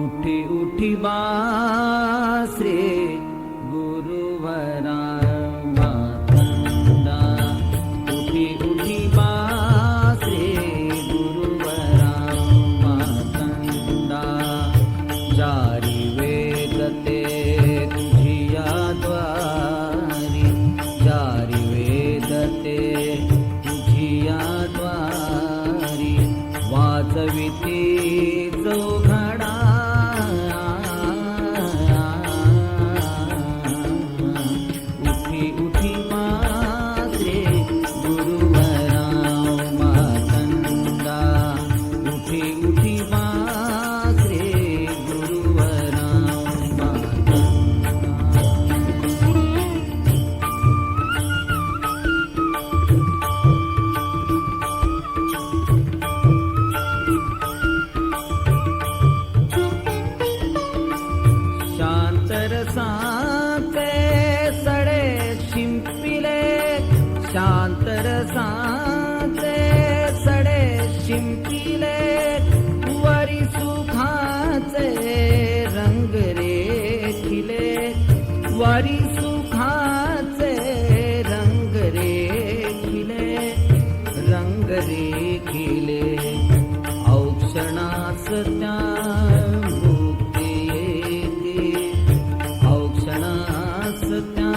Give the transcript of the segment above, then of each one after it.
उठी उठी बास रे गुरुवरा मातंदा, उठी उठी बास रे गुरुवरा मातंदा, चारी वेद ते तुझिया द्वारी, चारी वेद ते तुझिया द्वारी, वाचविती चौघडा शांतरसाचे सडे शिंपिले, वरी सुखाचे रंग रेखिले, वरी सुखाचे रंग रेखिले, रंग रेखिले, औक्षणास त्या मुक्ती येते, औक्षणास त्या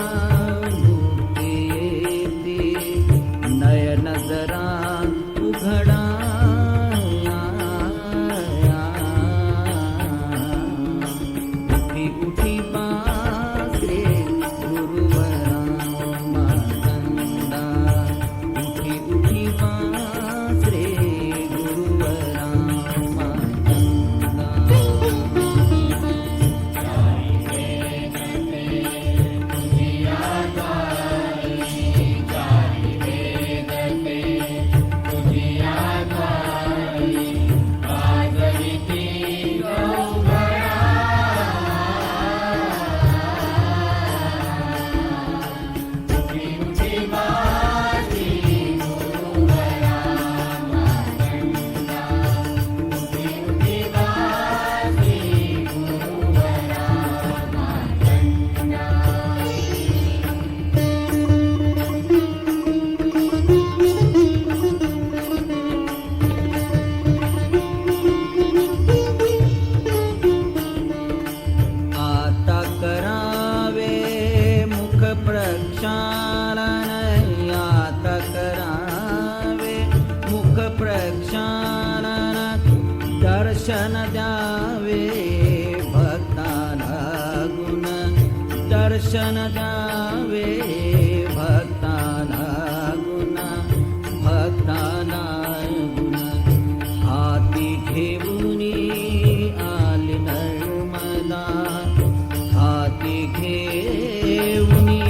नजरा उघडा, उठी उठी बास रे गुरुवरा मातंदा, उठी उठी बास रे गुरुवरा मातंदा। प्रक्षालन आता करावे मुख प्रक्षालन, दर्शन द्यावे भक्ताला गुण, दर्शन द्यावे भक्ताला गुण, भक्ताला गुण, हाती घेऊनी आली नर्मदा, हाती घेऊनी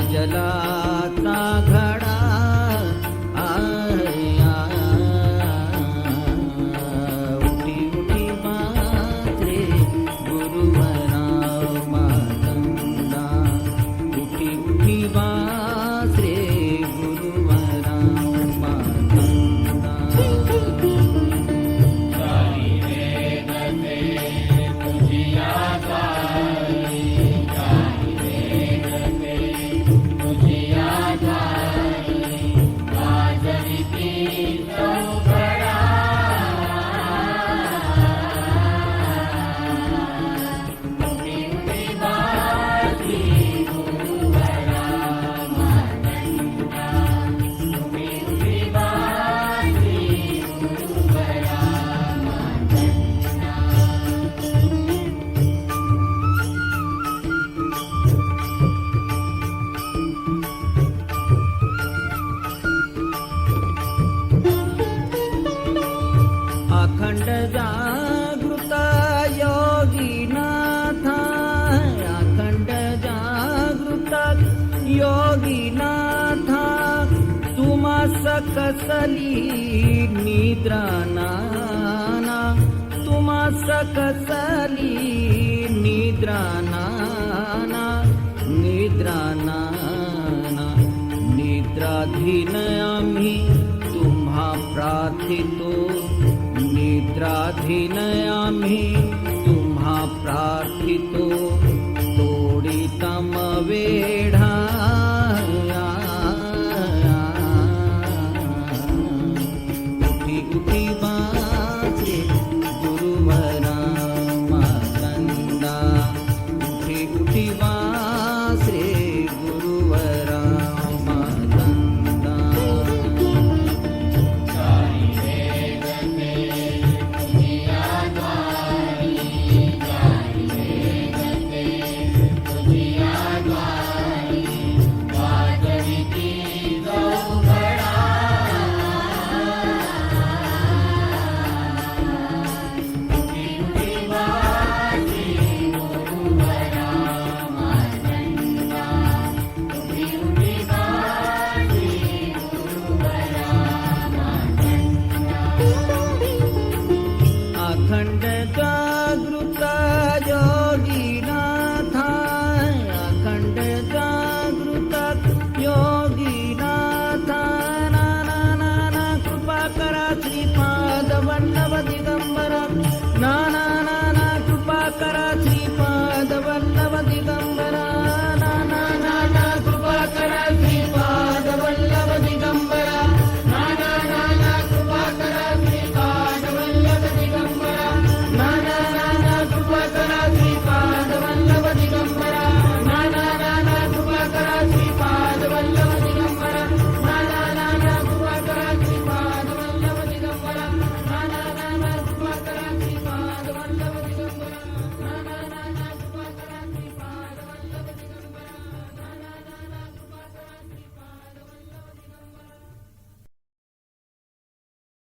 जलाचा घडा, उठी उठी बास रे गुरुवरा मातंदा, उठी उठी बास रे गुरुवरा मातंदा। अखंड जागृत योगीनाथ, अखंड जागृत योगीनाथ, कसली निद्रा नाना, तुम्हा सकसली निद्रा नाना, निद्रा नाना. निद्राधीन आम्ही तुम्हा प्रार्थितो, निद्राधीन आम्ही तुम्हा प्रार्थितो. तोडी तम वेढा उठी उठी वाचे